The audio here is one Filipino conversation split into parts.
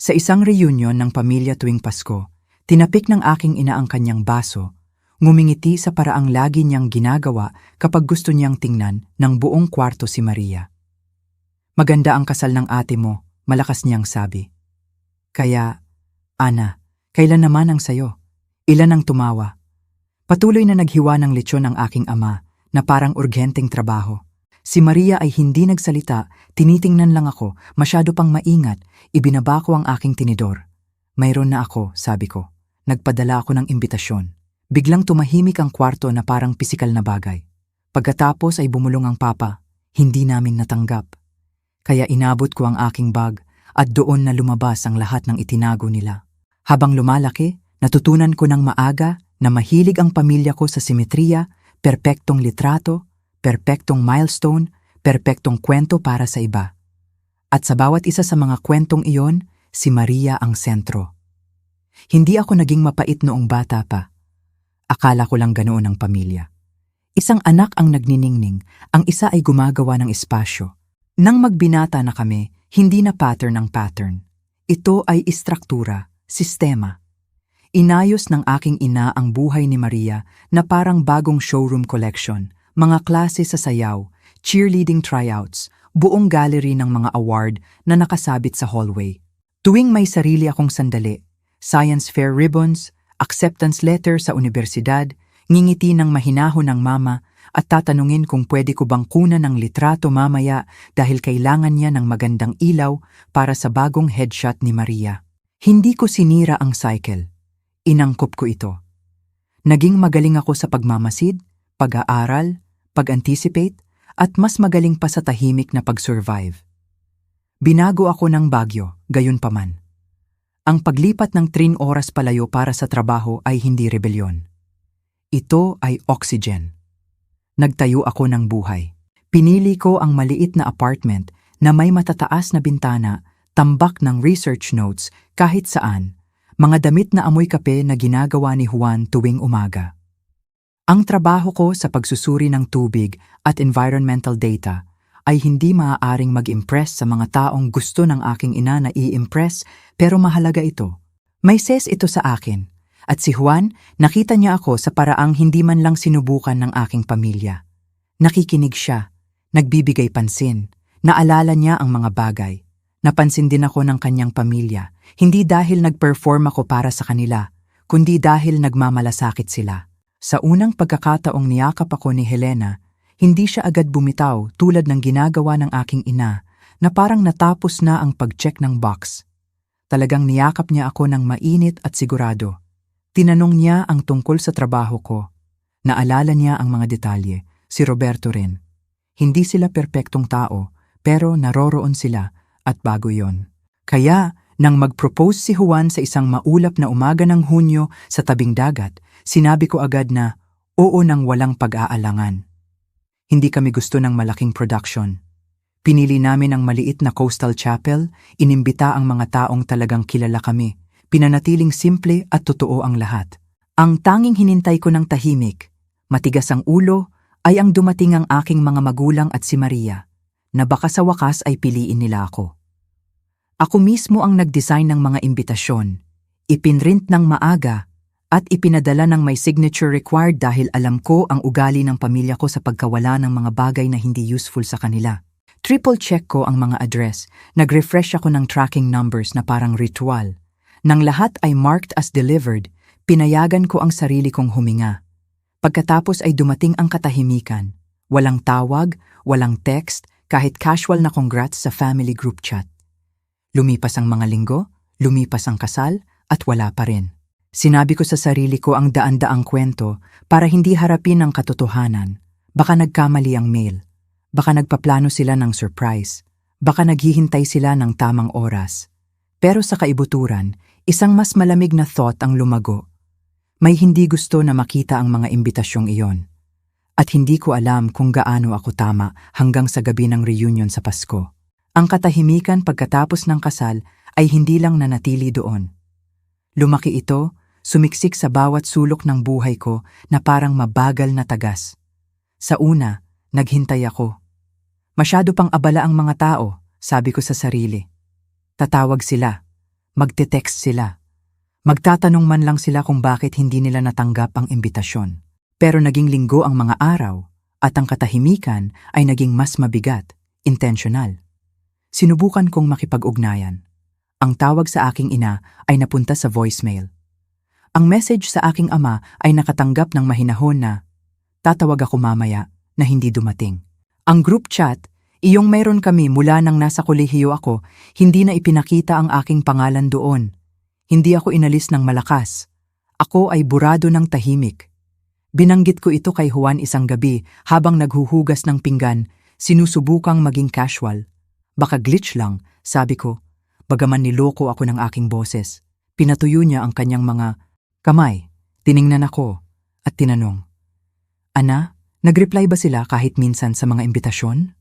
Sa isang reunion ng pamilya tuwing Pasko, tinapik ng aking ina ang kanyang baso, ngumingiti sa paraang lagi niyang ginagawa kapag gusto niyang tingnan ng buong kwarto si Maria. "Maganda ang kasal ng ate mo," malakas niyang sabi. "Kaya, Ana, kailan naman ang sayo?" Ilan ang tumawa. Patuloy na naghiwa ng lechon ang aking ama na parang urgenteng trabaho. Si Maria ay hindi nagsalita, tinitingnan lang ako, masyado pang maingat, ibinaba ko ang aking tinidor. "Mayroon na ako," sabi ko. Nagpadala ako ng imbitasyon. Biglang tumahimik ang kwarto na parang pisikal na bagay. Pagkatapos ay bumulong ang papa, hindi namin natanggap. Kaya inabot ko ang aking bag at doon na lumabas ang lahat ng itinago nila. Habang lumalaki, natutunan ko ng maaga na mahilig ang pamilya ko sa simetriya, perpektong litrato, perpektong milestone, perpektong kwento para sa iba. At sa bawat isa sa mga kwentong iyon, si Maria ang sentro. Hindi ako naging mapait noong bata pa. Akala ko lang ganoon ang pamilya. Isang anak ang nagniningning, ang isa ay gumagawa ng espasyo. Nang magbinata na kami, hindi na pattern ang pattern. Ito ay istruktura, sistema. Inayos ng aking ina ang buhay ni Maria na parang bagong showroom collection, mga klase sa sayaw, cheerleading tryouts, buong gallery ng mga award na nakasabit sa hallway. Tuwing may sarili akong sandali, science fair ribbons, acceptance letter sa universidad, ngingiti ng mahinahon ng mama at tatanungin kung pwede ko bang kunan ng litrato mamaya dahil kailangan niya ng magandang ilaw para sa bagong headshot ni Maria. Hindi ko sinira ang cycle. Inangkop ko ito. Naging magaling ako sa pagmamasid, pag-aaral, pag-anticipate, at mas magaling pa sa tahimik na pag-survive. Binago ako ng Baguio, gayunpaman. Ang paglipat ng 3 oras palayo para sa trabaho ay hindi rebelyon. Ito ay oxygen. Nagtayo ako ng buhay. Pinili ko ang maliit na apartment na may matataas na bintana, tambak ng research notes kahit saan, mga damit na amoy kape na ginagawa ni Juan tuwing umaga. Ang trabaho ko sa pagsusuri ng tubig at environmental data ay hindi maaaring mag-impress sa mga taong gusto ng aking ina na i-impress, pero mahalaga ito. May ses ito sa akin, at si Juan, nakita niya ako sa paraang hindi man lang sinubukan ng aking pamilya. Nakikinig siya, nagbibigay pansin, naalala niya ang mga bagay. Napansin din ako ng kanyang pamilya, hindi dahil nag-perform ako para sa kanila, kundi dahil nagmamalasakit sila. Sa unang pagkakataong niyakap ako ni Helena, hindi siya agad bumitaw tulad ng ginagawa ng aking ina na parang natapos na ang pag-check ng box. Talagang niyakap niya ako ng mainit at sigurado. Tinanong niya ang tungkol sa trabaho ko. Naalala niya ang mga detalye, si Roberto rin. Hindi sila perpektong tao, pero naroroon sila at bago yon. Kaya, nang mag-propose si Juan sa isang maulap na umaga ng Hunyo sa tabing dagat, sinabi ko agad na oo nang walang pag-aalangan. Hindi kami gusto ng malaking production. Pinili namin ang maliit na coastal chapel, inimbita ang mga taong talagang kilala kami, pinanatiling simple at totoo ang lahat. Ang tanging hinintay ko ng tahimik, matigas ang ulo, ay ang dumating ang aking mga magulang at si Maria, na baka sa wakas ay piliin nila ako. Ako mismo ang nag-design ng mga imbitasyon, ipinrint ng maaga, at ipinadala ng may signature required dahil alam ko ang ugali ng pamilya ko sa pagkawala ng mga bagay na hindi useful sa kanila. Triple check ko ang mga address, nag-refresh ako ng tracking numbers na parang ritual. Nang lahat ay marked as delivered, pinayagan ko ang sarili kong huminga. Pagkatapos ay dumating ang katahimikan. Walang tawag, walang text, kahit casual na congrats sa family group chat. Lumipas ang mga linggo, lumipas ang kasal, at wala pa rin. Sinabi ko sa sarili ko ang daan-daang kwento para hindi harapin ang katotohanan. Baka nagkamali ang mail. Baka nagpaplano sila ng surprise. Baka naghihintay sila ng tamang oras. Pero sa kaibuturan, isang mas malamig na thought ang lumago. May hindi gusto na makita ang mga imbitasyong iyon. At hindi ko alam kung gaano ako tama hanggang sa gabi ng reunion sa Pasko. Ang katahimikan pagkatapos ng kasal ay hindi lang nanatili doon. Lumaki ito, sumiksik sa bawat sulok ng buhay ko na parang mabagal na tagas. Sa una, naghintay ako. Masyado pang abala ang mga tao, sabi ko sa sarili. Tatawag sila. Magte-text sila. Magtatanong man lang sila kung bakit hindi nila natanggap ang imbitasyon. Pero naging linggo ang mga araw at ang katahimikan ay naging mas mabigat, intentional. Sinubukan kong makipag-ugnayan. Ang tawag sa aking ina ay napunta sa voicemail. Ang message sa aking ama ay nakatanggap ng mahinahon na, "Tatawag ako mamaya," na hindi dumating. Ang group chat, iyong mayroon kami mula nang nasa kolehiyo ako, hindi na ipinakita ang aking pangalan doon. Hindi ako inalis ng malakas. Ako ay burado ng tahimik. Binanggit ko ito kay Juan isang gabi habang naghuhugas ng pinggan, sinusubukang maging casual. Baka glitch lang, sabi ko. Bagaman niloko ako ng aking boses. Pinatuyo niya ang kanyang mga kamay. Tiningnan ako at tinanong, "Ana, nag-reply ba sila kahit minsan sa mga imbitasyon?"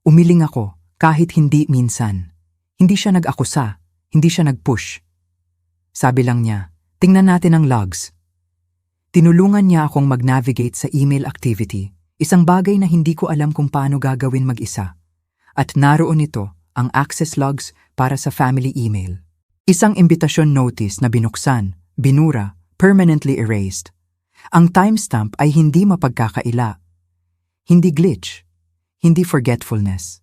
Umiling ako kahit hindi minsan. Hindi siya nag-akusa, hindi siya nag-push. Sabi lang niya, "Tingnan natin ang logs." Tinulungan niya akong mag-navigate sa email activity, isang bagay na hindi ko alam kung paano gagawin mag-isa. At naroon ito, ang access logs para sa family email. Isang imbitasyon notice na binuksan, binura, permanently erased. Ang timestamp ay hindi mapagkakaila. Hindi glitch, hindi forgetfulness.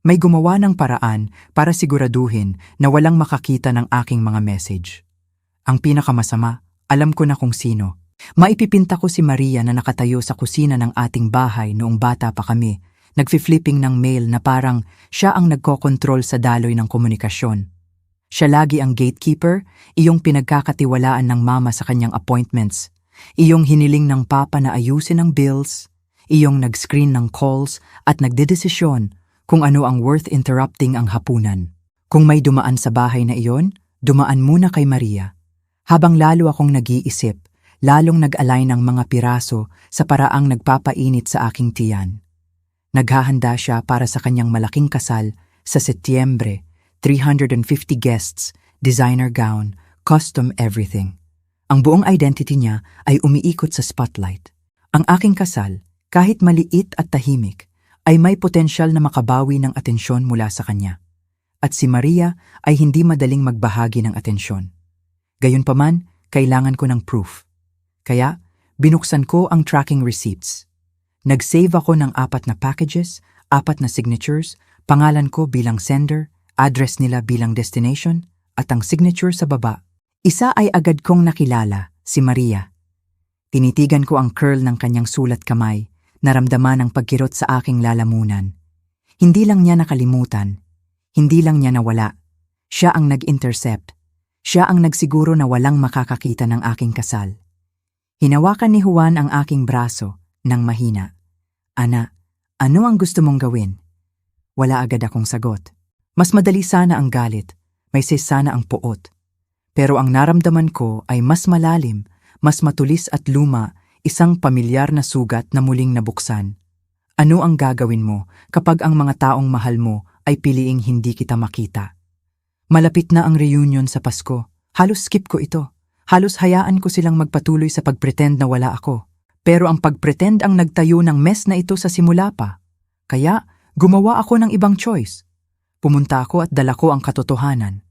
May gumawa ng paraan para siguraduhin na walang makakita ng aking mga message. Ang pinakamasama, alam ko na kung sino. Maipipinta ko si Maria na nakatayo sa kusina ng ating bahay noong bata pa kami, nagfi-flipping ng mail na parang siya ang nagkokontrol sa daloy ng komunikasyon. Siya lagi ang gatekeeper, iyong pinagkakatiwalaan ng mama sa kanyang appointments, iyong hiniling ng papa na ayusin ang bills, iyong nag-screen ng calls at nagdedesisyon kung ano ang worth interrupting ang hapunan. Kung may dumaan sa bahay na iyon, dumaan muna kay Maria. Habang lalo akong nag-iisip, lalong nag-align ng mga piraso sa paraang nagpapainit sa aking tiyan. Naghahanda siya para sa kanyang malaking kasal sa Setyembre, 350 guests, designer gown, custom everything. Ang buong identity niya ay umiikot sa spotlight. Ang aking kasal, kahit maliit at tahimik, ay may potensyal na makabawi ng atensyon mula sa kanya. At si Maria ay hindi madaling magbahagi ng atensyon. Gayunpaman, kailangan ko ng proof. Kaya, binuksan ko ang tracking receipts. Nag-save ako ng 4 na packages, 4 na signatures, pangalan ko bilang sender, address nila bilang destination, at ang signature sa baba. Isa ay agad kong nakilala, si Maria. Tinitigan ko ang curl ng kanyang sulat kamay, naramdaman ang pagkirot sa aking lalamunan. Hindi lang niya nakalimutan, hindi lang niya nawala. Siya ang nag-intercept. Siya ang nagsiguro na walang makakakita ng aking kasal. Hinawakan ni Juan ang aking braso nang mahina. "Ana, ano ang gusto mong gawin?" Wala agad akong sagot. Mas madali sana ang galit, may sana ang puot. Pero ang naramdaman ko ay mas malalim, mas matulis at luma, isang pamilyar na sugat na muling nabuksan. Ano ang gagawin mo kapag ang mga taong mahal mo ay piliing hindi kita makita? Malapit na ang reunion sa Pasko. Halos skip ko ito. Halos hayaan ko silang magpatuloy sa pagpretend na wala ako. Pero ang pagpretend ang nagtayo ng mess na ito sa simula pa. Kaya, gumawa ako ng ibang choice. Pumunta ako at dala ko ang katotohanan.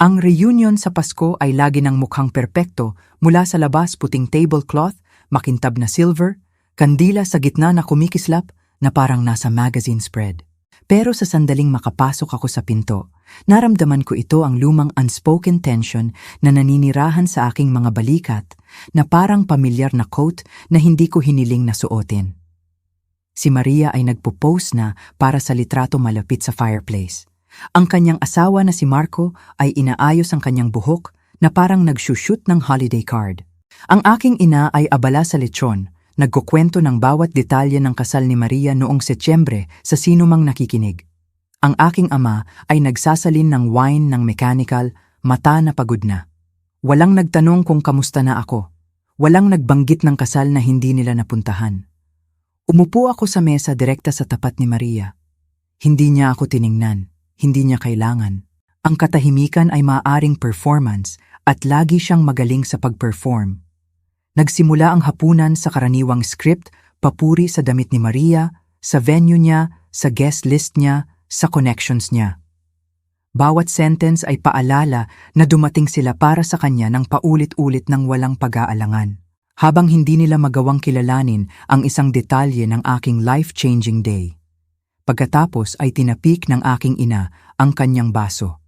Ang reunion sa Pasko ay lagi ng mukhang perpekto mula sa labas puting tablecloth, makintab na silver, kandila sa gitna na kumikislap na parang nasa magazine spread. Pero sa sandaling makapasok ako sa pinto, naramdaman ko ito ang lumang unspoken tension na naninirahan sa aking mga balikat na parang pamilyar na coat na hindi ko hiniling na suotin. Si Maria ay nagpo-pose na para sa litrato malapit sa fireplace. Ang kanyang asawa na si Marco ay inaayos ang kanyang buhok na parang nagsushoot ng holiday card. Ang aking ina ay abala sa lechon, nagkukwento ng bawat detalye ng kasal ni Maria noong Setyembre sa sinumang nakikinig. Ang aking ama ay nagsasalin ng wine ng mechanical, mata na pagod na. Walang nagtanong kung kamusta na ako. Walang nagbanggit ng kasal na hindi nila napuntahan. Umupo ako sa mesa direkta sa tapat ni Maria. Hindi niya ako tiningnan, hindi niya kailangan. Ang katahimikan ay maaaring performance at lagi siyang magaling sa pag-perform. Nagsimula ang hapunan sa karaniwang script, papuri sa damit ni Maria, sa venue niya, sa guest list niya, sa connections niya. Bawat sentence ay paalala na dumating sila para sa kanya ng paulit-ulit ng walang pag-aalangan. Habang hindi nila magawang kilalanin ang isang detalye ng aking life-changing day. Pagkatapos ay tinapik ng aking ina ang kanyang baso.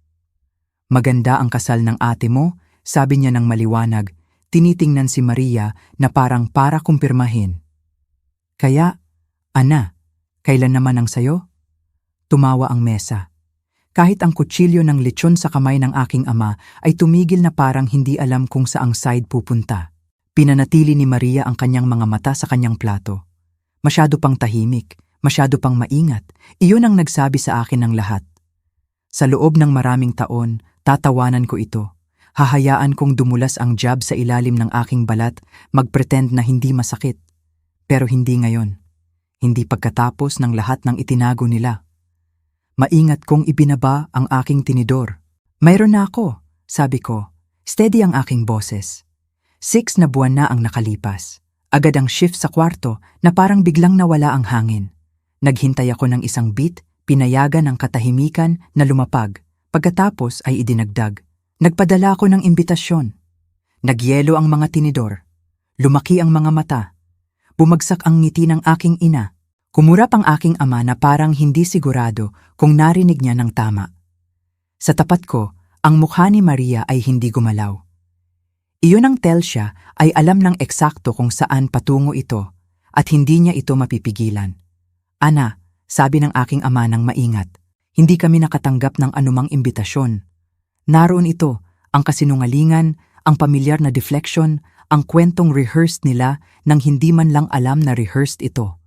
"Maganda ang kasal ng ate mo," sabi niya ng maliwanag, tinitingnan si Maria na parang para kumpirmahin. "Kaya, Ana, kailan naman ang sayo?" Tumawa ang mesa. Kahit ang kutsilyo ng lechon sa kamay ng aking ama ay tumigil na parang hindi alam kung saang side pupunta. Pinanatili ni Maria ang kanyang mga mata sa kanyang plato. Masyado pang tahimik, masyado pang maingat, iyon ang nagsabi sa akin ng lahat. Sa loob ng maraming taon, tatawanan ko ito. Hahayaan kong dumulas ang jab sa ilalim ng aking balat, magpretend na hindi masakit. Pero hindi ngayon. Hindi pagkatapos ng lahat ng itinago nila. Maingat kong ibinaba ang aking tinidor. "Mayroon na ako," sabi ko. Steady ang aking boses. 6 na buwan na ang nakalipas. Agad ang shift sa kwarto na parang biglang nawala ang hangin. Naghintay ako ng isang beat, pinayagan ang katahimikan na lumapag. Pagkatapos ay idinagdag. Nagpadala ako ng imbitasyon. Nagyelo ang mga tinidor. Lumaki ang mga mata. Bumagsak ang ngiti ng aking ina. Kumurap ang aking ama na parang hindi sigurado kung narinig niya ng tama. Sa tapat ko, ang mukha ni Maria ay hindi gumalaw. Iyon ang tell siya ay alam ng eksakto kung saan patungo ito at hindi niya ito mapipigilan. "Ana," sabi ng aking ama ng maingat, "hindi kami nakatanggap ng anumang imbitasyon. Naroon ito, ang kasinungalingan, ang pamilyar na deflection, ang kwentong rehearsed nila nang hindi man lang alam na rehearsed ito."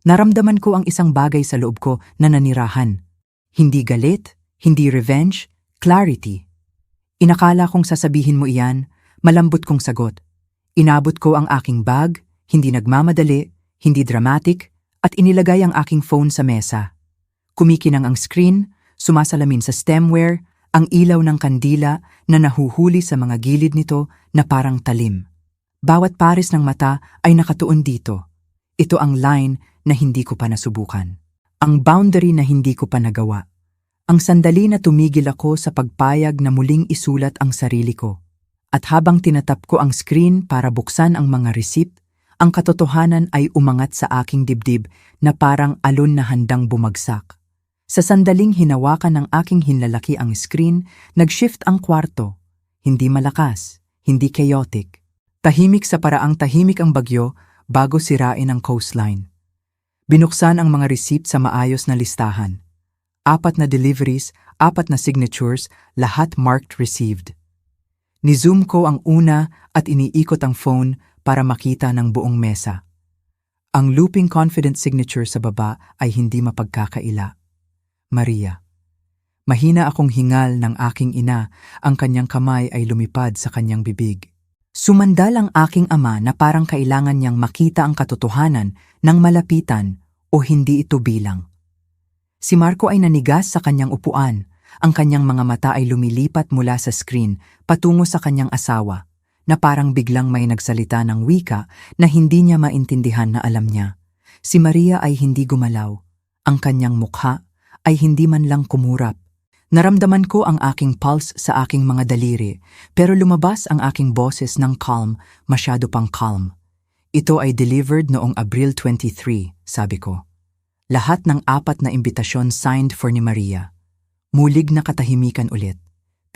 Naramdaman ko ang isang bagay sa loob ko na nanirahan. Hindi galit, hindi revenge, clarity. Inakala kong sasabihin mo iyan, malambot kong sagot. Inabot ko ang aking bag, hindi nagmamadali, hindi dramatic, at inilagay ang aking phone sa mesa. Kumikinang ang screen, sumasalamin sa stemware, ang ilaw ng kandila na nahuhuli sa mga gilid nito na parang talim. Bawat pares ng mata ay nakatuon dito. Ito ang line na hindi ko pa nasubukan. Ang boundary na hindi ko pa nagawa. Ang sandali na tumigil ako sa pagpayag na muling isulat ang sarili ko. At habang tinatap ko ang screen para buksan ang mga receipt, ang katotohanan ay umangat sa aking dibdib na parang alon na handang bumagsak. Sa sandaling hinawakan ng aking hinlalaki ang screen, nag-shift ang kwarto. Hindi malakas, hindi chaotic. Tahimik sa paraang tahimik ang bagyo bago sirain ang coastline. Binuksan ang mga receipt sa maayos na listahan. 4 na deliveries, 4 na signatures, lahat marked received. Ni-zoom ko ang una at iniikot ang phone para makita ng buong mesa. Ang looping confident signature sa baba ay hindi mapagkakaila. Maria. Mahina akong hingal ng aking ina, ang kanyang kamay ay lumipad sa kanyang bibig. Sumandal ang aking ama na parang kailangan niyang makita ang katotohanan ng malapitan o hindi ito bilang. Si Marco ay nanigas sa kanyang upuan. Ang kanyang mga mata ay lumilipat mula sa screen patungo sa kanyang asawa, na parang biglang may nagsalita ng wika na hindi niya maintindihan na alam niya. Si Maria ay hindi gumalaw. Ang kanyang mukha ay hindi man lang kumurap. Naramdaman ko ang aking pulse sa aking mga daliri, pero lumabas ang aking boses ng calm, masyado pang calm. "Ito ay delivered noong Abril 23, sabi ko. Lahat ng 4 na imbitasyon signed for ni Maria. Mulig na katahimikan ulit.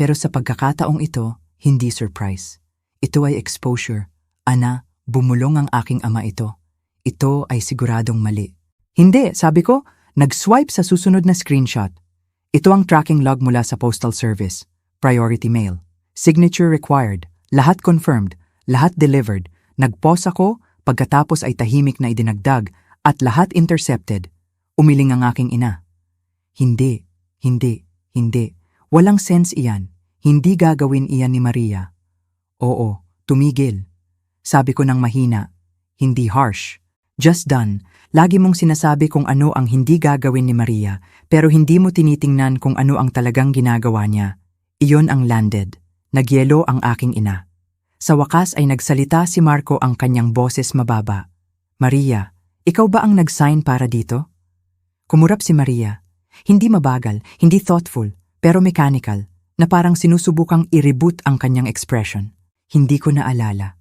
Pero sa pagkakataong ito, hindi surprise. Ito ay exposure. Ana, bumulong ang aking ama ito. Ito ay siguradong mali. "Hindi," sabi ko, nag-swipe sa susunod na screenshot. Ito ang tracking log mula sa Postal Service. Priority mail. Signature required. Lahat confirmed. Lahat delivered. Nag-pause ako, pagkatapos ay tahimik na idinagdag, at lahat intercepted. Umiling ang aking ina. Hindi. Walang sense iyan. Hindi gagawin iyan ni Maria. "Oo, tumigil." Sabi ko ng mahina. Hindi harsh. "Just done." Lagi mong sinasabi kung ano ang hindi gagawin ni Maria, pero hindi mo tinitingnan kung ano ang talagang ginagawa niya. Iyon ang landed. Nagyelo ang aking ina. Sa wakas ay nagsalita si Marco, ang kanyang boses mababa. "Maria, ikaw ba ang nag-sign para dito?" Kumurap si Maria. Hindi mabagal, hindi thoughtful, pero mechanical, na parang sinusubukang i-reboot ang kanyang expression. Hindi ko naalala.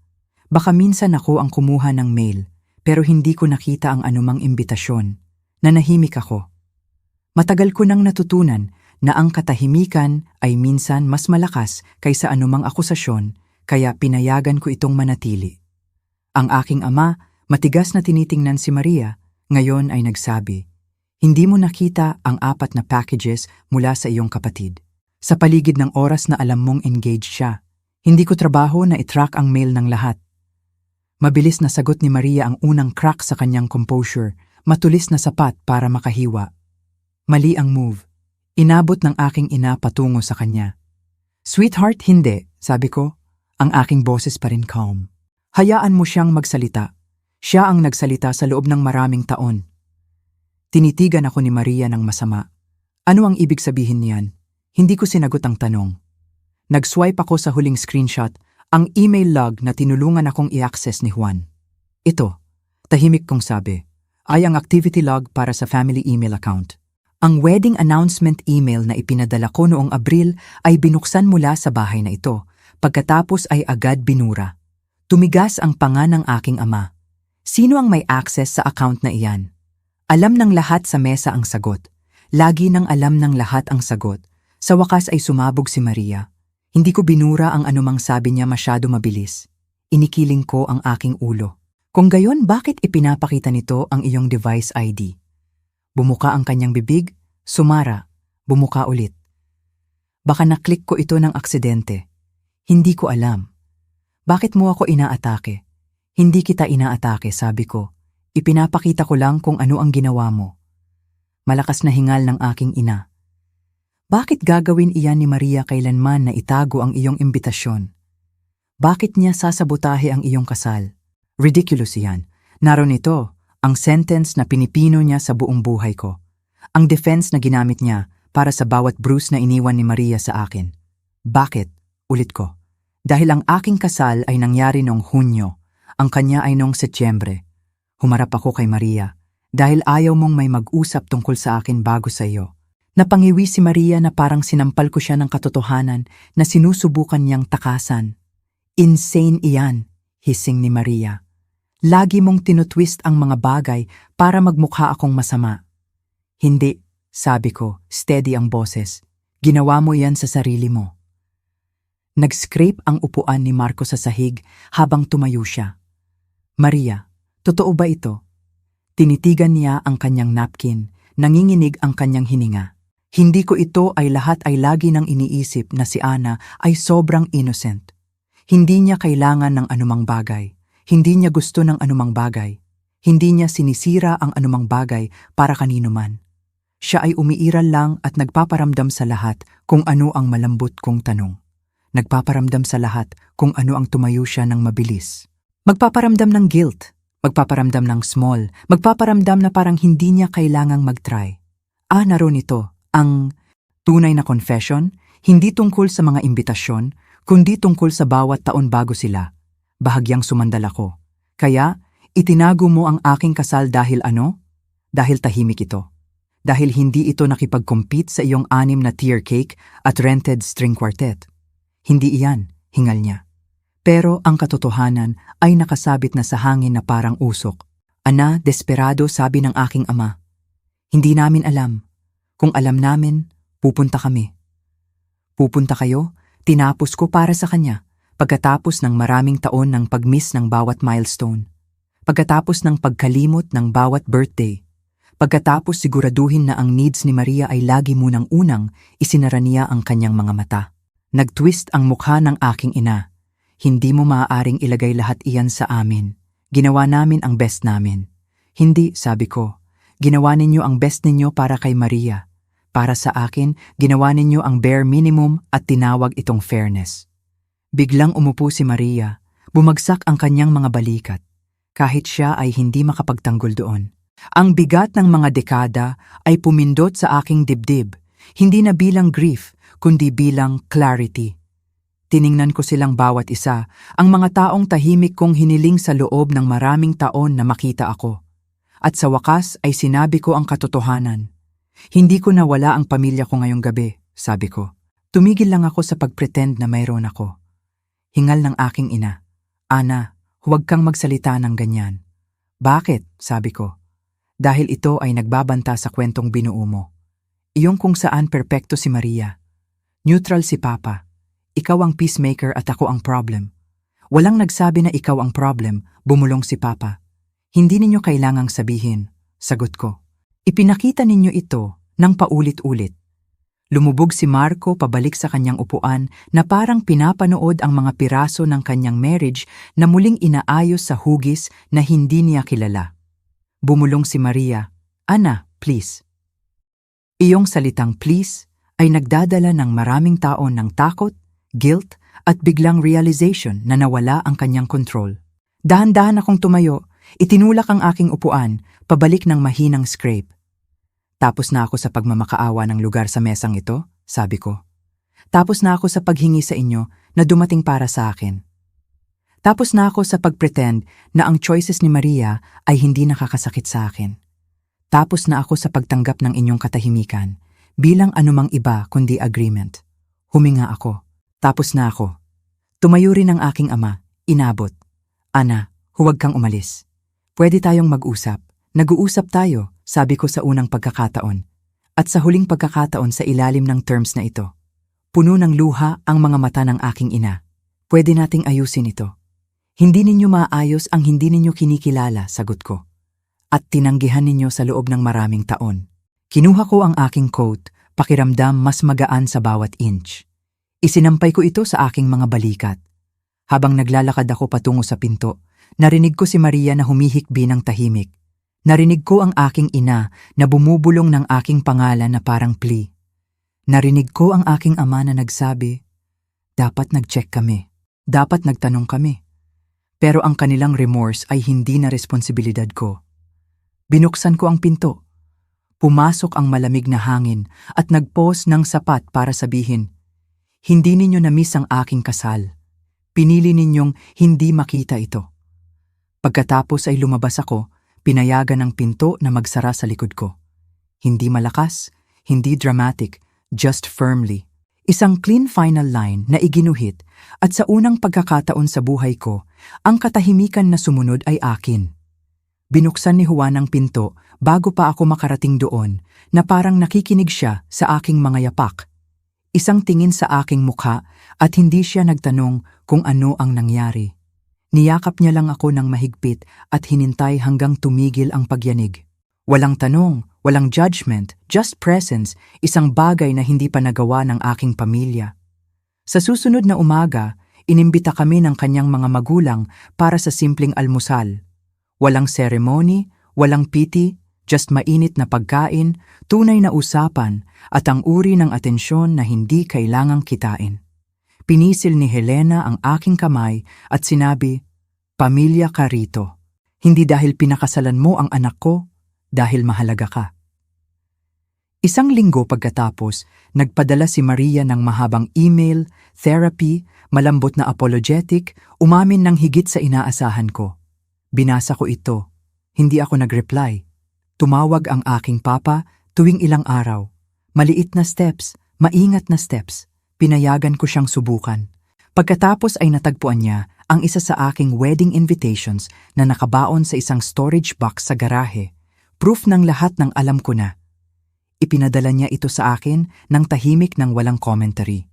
Baka minsan ako ang kumuha ng mail, pero hindi ko nakita ang anumang imbitasyon. Nanahimik ako. Matagal ko nang natutunan na ang katahimikan ay minsan mas malakas kaysa anumang akusasyon, kaya pinayagan ko itong manatili. Ang aking ama, matigas na tinitingnan si Maria, ngayon ay nagsabi, "Hindi mo nakita ang 4 na packages mula sa iyong kapatid. Sa paligid ng oras na alam mong engaged siya, hindi ko trabaho na i-track ang mail ng lahat." Mabilis na sagot ni Maria ang unang crack sa kanyang composure, matulis na sapat para makahiwa. Mali ang move. Inabot ng aking ina patungo sa kanya. "Sweetheart, hindi," sabi ko. Ang aking boses pa rin calm. "Hayaan mo siyang magsalita. Siya ang nagsalita sa loob ng maraming taon." Tinitigan ako ni Maria ng masama. Ano ang ibig sabihin niyan? Hindi ko sinagot ang tanong. Nag-swipe ako sa huling screenshot, ang email log na tinulungan akong i-access ni Juan. Ito, tahimik kong sabi, ay ang activity log para sa family email account. Ang wedding announcement email na ipinadala ko noong Abril ay binuksan mula sa bahay na ito, pagkatapos ay agad binura. Tumigas ang panga ng aking ama. Sino ang may access sa account na iyan? Alam ng lahat sa mesa ang sagot. Lagi nang alam ng lahat ang sagot. Sa wakas ay sumabog si Maria. Hindi ko binura ang anumang sabi niya masyado mabilis. Inikiling ko ang aking ulo. Kung gayon, bakit ipinapakita nito ang iyong device ID? Bumuka ang kanyang bibig, sumara, bumuka ulit. Baka naklik ko ito ng aksidente. Hindi ko alam. Bakit mo ako inaatake? Hindi kita inaatake, sabi ko. Ipinapakita ko lang kung ano ang ginawa mo. Malakas na hingal ng aking ina. Bakit gagawin iyan ni Maria kailanman na itago ang iyong imbitasyon? Bakit niya sasabotahe ang iyong kasal? Ridiculous iyan. Naroon ito, ang sentence na pinipino niya sa buong buhay ko. Ang defense na ginamit niya para sa bawat bruise na iniwan ni Maria sa akin. Bakit? Ulit ko. Dahil ang aking kasal ay nangyari noong Hunyo, ang kanya ay noong Setyembre. Humarap ako kay Maria, dahil ayaw mong may mag-usap tungkol sa akin bago sa iyo. Napangiwi si Maria na parang sinampal ko siya ng katotohanan na sinusubukan niyang takasan. Insane iyan, hissing ni Maria. Lagi mong tinutwist ang mga bagay para magmukha akong masama. Hindi, sabi ko, steady ang boses. Ginawa mo yan sa sarili mo. Nag-scrape ang upuan ni Marco sa sahig habang tumayo siya. Maria, totoo ba ito? Tinitigan niya ang kanyang napkin, nanginginig ang kanyang hininga. Hindi ko ito ay lahat ay lagi nang iniisip na si Ana ay sobrang innocent. Hindi niya kailangan ng anumang bagay. Hindi niya gusto ng anumang bagay. Hindi niya sinisira ang anumang bagay para kanino man. Siya ay umiiral lang at nagpaparamdam sa lahat kung ano ang malambot kong tanong. Nagpaparamdam sa lahat kung ano ang tumayo siya ng mabilis. Magpaparamdam ng guilt, magpaparamdam ng small, magpaparamdam na parang hindi niya kailangang mag-try. Naroon ito, ang tunay na confession, hindi tungkol sa mga imbitasyon, kundi tungkol sa bawat taon bago sila. Bahagyang sumandal ako. Kaya, itinago mo ang aking kasal dahil ano? Dahil tahimik ito. Dahil hindi ito nakipag-compete sa iyong 6 na tier cake at rented string quartet. Hindi iyan, hingal niya. Pero ang katotohanan ay nakasabit na sa hangin na parang usok. Ana, desperado, sabi ng aking ama. Hindi namin alam. Kung alam namin, pupunta kami. Pupunta kayo? Tinapos ko para sa kanya. Pagkatapos ng maraming taon ng pag-miss ng bawat milestone. Pagkatapos ng pagkalimot ng bawat birthday. Pagkatapos siguraduhin na ang needs ni Maria ay lagi munang unang, isinara niya ang kanyang mga mata. Nag-twist ang mukha ng aking ina. Hindi mo maaaring ilagay lahat iyan sa amin. Ginawa namin ang best namin. Hindi, sabi ko. Ginawa ninyo ang best ninyo para kay Maria. Para sa akin, ginawa ninyo ang bare minimum at tinawag itong fairness. Biglang umupo si Maria. Bumagsak ang kanyang mga balikat. Kahit siya ay hindi makapagtanggol doon. Ang bigat ng mga dekada ay pumindot sa aking dibdib. Hindi na bilang grief, kundi bilang clarity. Tiningnan ko silang bawat isa, ang mga taong tahimik kong hiniling sa loob ng maraming taon na makita ako. At sa wakas ay sinabi ko ang katotohanan. Hindi ko nawala ang pamilya ko ngayong gabi. sabi ko. Tumigil lang ako sa pagpretend na mayroon ako. Hingal ng aking ina. Ana, huwag kang magsalita ng ganyan. Bakit? Sabi ko. Dahil ito ay nagbabanta sa kwentong binuo mo. Iyong kung saan perpekto si Maria. Neutral si Papa. Ikaw ang peacemaker at ako ang problem. Walang nagsabi na ikaw ang problem, bumulong si Papa. Hindi ninyo kailangang sabihin, sagot ko. Ipinakita ninyo ito ng paulit-ulit. Lumubog si Marco pabalik sa kanyang upuan na parang pinapanood ang mga piraso ng kanyang marriage na muling inaayos sa hugis na hindi niya kilala. Bumulong si Maria, Ana, please. Iyong salitang please ay nagdadala ng maraming tao ng takot, guilt, at biglang realization na nawala ang kanyang control. Dahan-dahan akong tumayo, itinulak ang aking upuan, pabalik ng mahinang scrape. Tapos na ako sa pagmamakaawa ng lugar sa mesang ito, sabi ko. Tapos na ako sa paghingi sa inyo na dumating para sa akin. Tapos na ako sa pagpretend na ang choices ni Maria ay hindi nakakasakit sa akin. Tapos na ako sa pagtanggap ng inyong katahimikan bilang anumang iba kundi agreement. Huminga ako. Tapos na ako. Tumayo rin ang aking ama, inabot. Ana, huwag kang umalis. Pwede tayong mag-usap. Nag-uusap tayo, sabi ko sa unang pagkakataon. At sa huling pagkakataon sa ilalim ng terms na ito. Puno ng luha ang mga mata ng aking ina. Pwede nating ayusin ito. Hindi ninyo maayos ang hindi ninyo kinikilala, sagot ko. At tinanggihan ninyo sa loob ng maraming taon. Kinuha ko ang aking coat, pakiramdam mas magaan sa bawat inch. Isinampay ko ito sa aking mga balikat. Habang naglalakad ako patungo sa pinto, narinig ko si Maria na humihikbi ng tahimik. Narinig ko ang aking ina na bumubulong ng aking pangalan na parang plea. Narinig ko ang aking ama na nagsabi, dapat nag-check kami, dapat nagtanong kami. Pero ang kanilang remorse ay hindi na responsibilidad ko. Binuksan ko ang pinto. Pumasok ang malamig na hangin at nagpause ng sapat para sabihin, hindi ninyo na-miss ang aking kasal. Pinili ninyong hindi makita ito. Pagkatapos ay lumabas ako, pinayagan ng pinto na magsara sa likod ko. Hindi malakas, hindi dramatic, just firmly. Isang clean final line na iginuhit at sa unang pagkakataon sa buhay ko, ang katahimikan na sumunod ay akin. Binuksan ni Juan ang pinto bago pa ako makarating doon na parang nakikinig siya sa aking mga yapak. Isang tingin sa aking mukha at hindi siya nagtanong kung ano ang nangyari. Niyakap niya lang ako ng mahigpit at hinintay hanggang tumigil ang pagyanig. Walang tanong, walang judgment, just presence, isang bagay na hindi pa nagawa ng aking pamilya. Sa susunod na umaga, inimbita kami ng kanyang mga magulang para sa simpleng almusal. Walang ceremony, walang piti, just mainit na pagkain, tunay na usapan at ang uri ng atensyon na hindi kailangang kitain. Pinisil ni Helena ang aking kamay at sinabi, pamilya ka rito. Hindi dahil pinakasalan mo ang anak ko, dahil mahalaga ka. Isang linggo pagkatapos, nagpadala si Maria ng mahabang email, therapy, malambot na apologetic, umamin ng higit sa inaasahan ko. Binasa ko ito. Hindi ako nag-reply. Tumawag ang aking papa tuwing ilang araw. Maliit na steps, maingat na steps. Pinayagan ko siyang subukan. Pagkatapos ay natagpuan niya ang isa sa aking wedding invitations na nakabaon sa isang storage box sa garahe. Proof ng lahat ng alam ko na. Ipinadala niya ito sa akin ng tahimik ng walang commentary.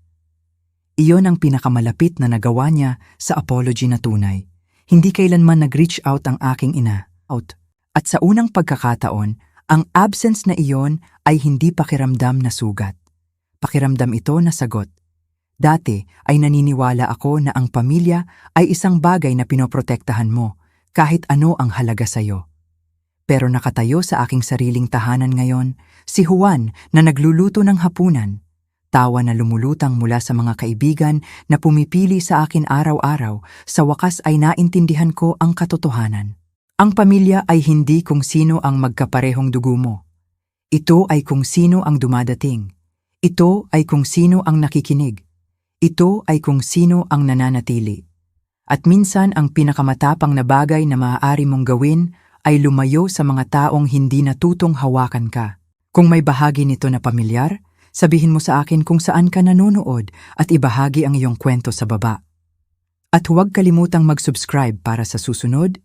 Iyon ang pinakamalapit na nagawa niya sa apology na tunay. Hindi kailanman nag-reach out ang aking ina. At sa unang pagkakataon, ang absence na iyon ay hindi pakiramdam na sugat. Pakiramdam ito na sagot. Dati ay naniniwala ako na ang pamilya ay isang bagay na pinoprotektahan mo kahit ano ang halaga sa'yo. Pero nakatayo sa aking sariling tahanan ngayon, si Juan na nagluluto ng hapunan. Tawa na lumulutang mula sa mga kaibigan na pumipili sa akin araw-araw, sa wakas ay naintindihan ko ang katotohanan. Ang pamilya ay hindi kung sino ang magkaparehong dugo mo. Ito ay kung sino ang dumadating. Ito ay kung sino ang nakikinig. Ito ay kung sino ang nananatili. At minsan ang pinakamatapang na bagay na maaari mong gawin ay lumayo sa mga taong hindi natutong hawakan ka. Kung may bahagi nito na pamilyar, Sabihin mo sa akin kung saan ka nanonood at ibahagi ang iyong kwento sa baba. At huwag kalimutang mag-subscribe para sa susunod